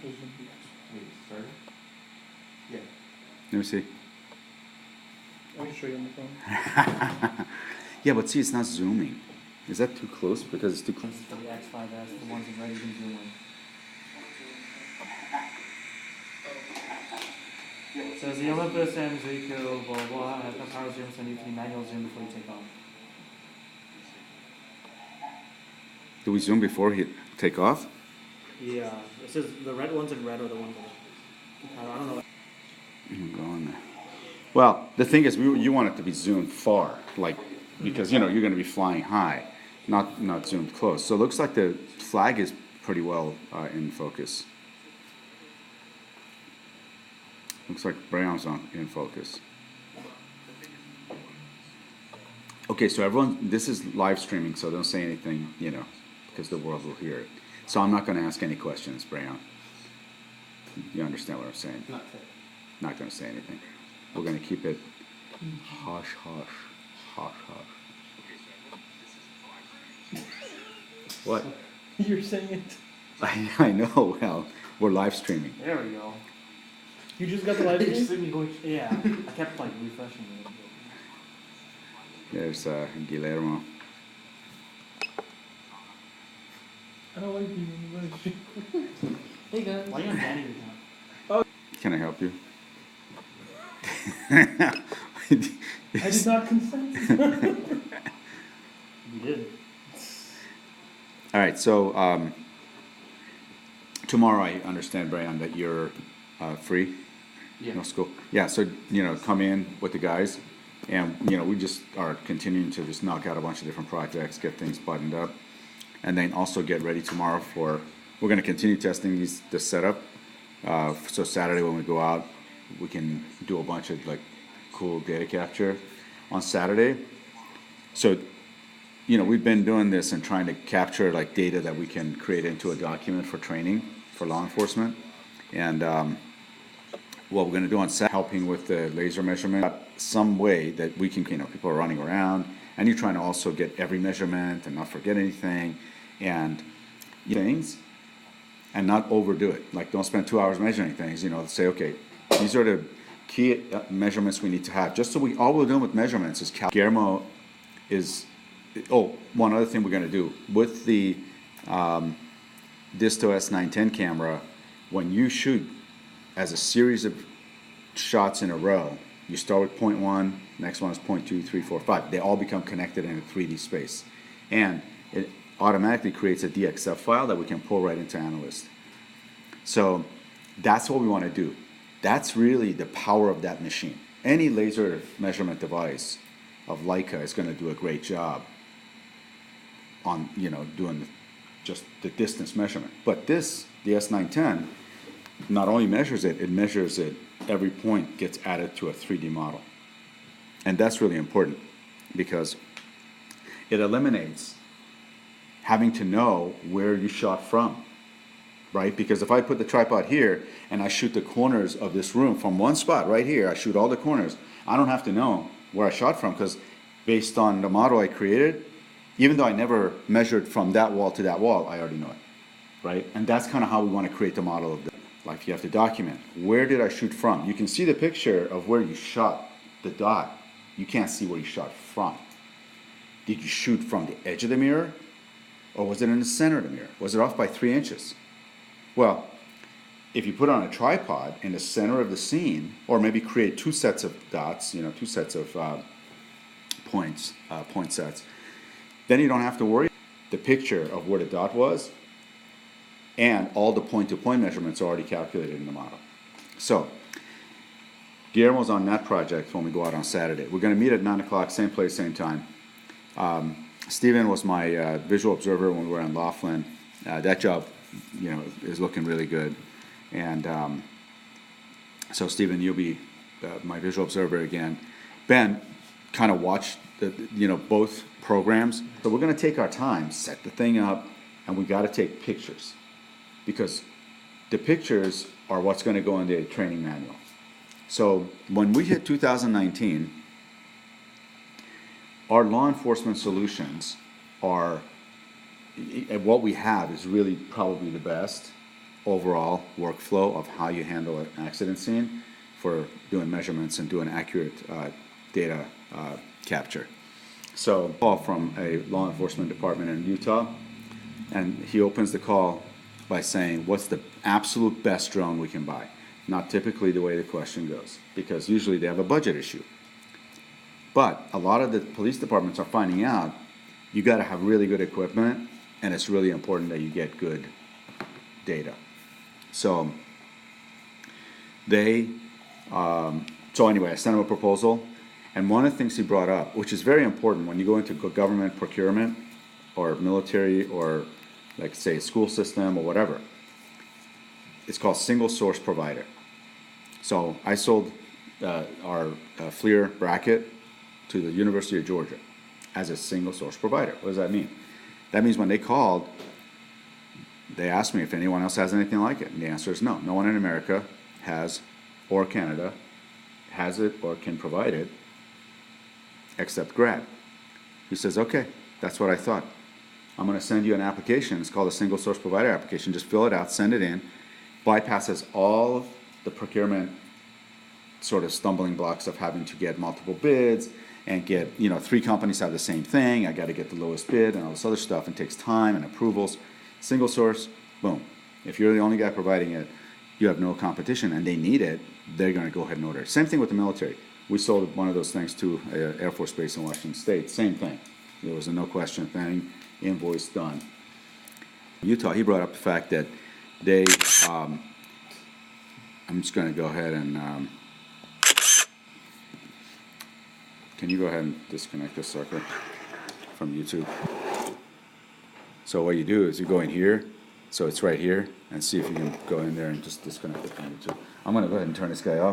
Wait, started? Yeah. Let me see. I'll show you on the phone. Yeah, but see, it's not zooming. Is that too close? Because it's too close. For the X5S, the ones in red you can zoom in. It says the Olympus and Zuiko, blah, blah, have no power zoom, so you need manual zoom before you take off. Do we zoom before he take off? Yeah, it says the red ones in red are the ones that I don't know. Go on there. Well, the thing is, you want it to be zoomed far, like, because you're going to be flying high, not zoomed close. So it looks like the flag is pretty well in focus. Looks like Brown's on in focus. Okay, so everyone, this is live streaming, so don't say anything, because the world will hear it. So I'm not going to ask any questions, Brown. You understand what I'm saying? Not going to say anything. We're going to keep it hush, hush, hush, hush. What? You're saying it. I know. Well, we're live streaming. There we go. You just got the live stream? Yeah, I kept like refreshing it. There's Guillermo. I don't like being in the live stream. Hey guys. Why are you on Danny account? Can I help you? I did not consent. You did. All right, so tomorrow I understand, Brian, that you're free. Yeah. No school. Yeah, so come in with the guys, and we just are continuing to just knock out a bunch of different projects, get things buttoned up, and then also get ready tomorrow for. We're going to continue testing this setup. So Saturday when we go out, we can do a bunch of like cool data capture on Saturday. So we've been doing this and trying to capture like data that we can create into a document for training for law enforcement. And what we're going to do on Saturday, helping with the laser measurement, some way that we can, people are running around, and you're trying to also get every measurement and not forget anything, and things, and not overdo it. Like, don't spend 2 hours measuring things. Say, okay, these are the key measurements we need to have. Just so all we're doing with measurements is Guillermo is. Oh, one other thing we're going to do with the Disto S910 camera, when you shoot as a series of shots in a row, you start with point 1, next one is point 2, 3, 4, 5. They all become connected in a 3D space. And it automatically creates a DXF file that we can pull right into Analyst. So that's what we want to do. That's really the power of that machine. Any laser measurement device of Leica is going to do a great job on doing just the distance measurement. But the S910, not only measures it measures it, every point gets added to a 3D model. And that's really important because it eliminates having to know where you shot from, right? Because if I put the tripod here and I shoot the corners of this room from one spot right here, I shoot all the corners, I don't have to know where I shot from, because based on the model I created, even though I never measured from that wall to that wall, I already know it, right? And that's kind of how we want to create the model of the life. You have to document, where did I shoot from? You can see the picture of where you shot the dot. You can't see where you shot from. Did you shoot from the edge of the mirror? Or was it in the center of the mirror? Was it off by 3 inches? Well, if you put it on a tripod in the center of the scene, or maybe create 2 sets of dots, 2 sets of point sets, then you don't have to worry. The picture of where the dot was and all the point-to-point measurements are already calculated in the model. So, Guillermo's on that project when we go out on Saturday. We're going to meet at 9 o'clock, same place, same time. Steven was my visual observer when we were in Laughlin. That job, is looking really good. And so, Steven, you'll be my visual observer again. Ben kind of watched both programs. So we're going to take our time, set the thing up, and we got to take pictures, because the pictures are what's going to go in the training manual. So when we hit 2019, our law enforcement solutions are what we have is really probably the best overall workflow of how you handle an accident scene for doing measurements and doing accurate data capture. So, call from a law enforcement department in Utah, and he opens the call by saying, what's the absolute best drone we can buy? Not typically the way the question goes, because usually they have a budget issue. But a lot of the police departments are finding out you got to have really good equipment, and it's really important that you get good data. So so anyway, I sent him a proposal, and one of the things he brought up, which is very important when you go into government procurement or military or like say school system or whatever, it's called single source provider. So I sold our FLIR bracket to the University of Georgia as a single source provider. What does that mean? That means when they called, they asked me if anyone else has anything like it, and the answer is no. No one in America has, or Canada, has it or can provide it, except Grad. He says, okay, that's what I thought. I'm going to send you an application. It's called a single source provider application. Just fill it out, send it in. Bypasses all of the procurement sort of stumbling blocks of having to get multiple bids and get, 3 companies have the same thing. I got to get the lowest bid and all this other stuff, and it takes time and approvals. Single source, boom. If you're the only guy providing it, you have no competition, and they need it, they're going to go ahead and order it. Same thing with the military. We sold one of those things to Air Force Base in Washington State. Same thing. There was a no question thing, invoice done. Utah, he brought up the fact that they, I'm just going to go ahead and, can you go ahead and disconnect this sucker from YouTube? So what you do is you go in here, so it's right here, and see if you can go in there and just disconnect it from YouTube. I'm going to go ahead and turn this guy off.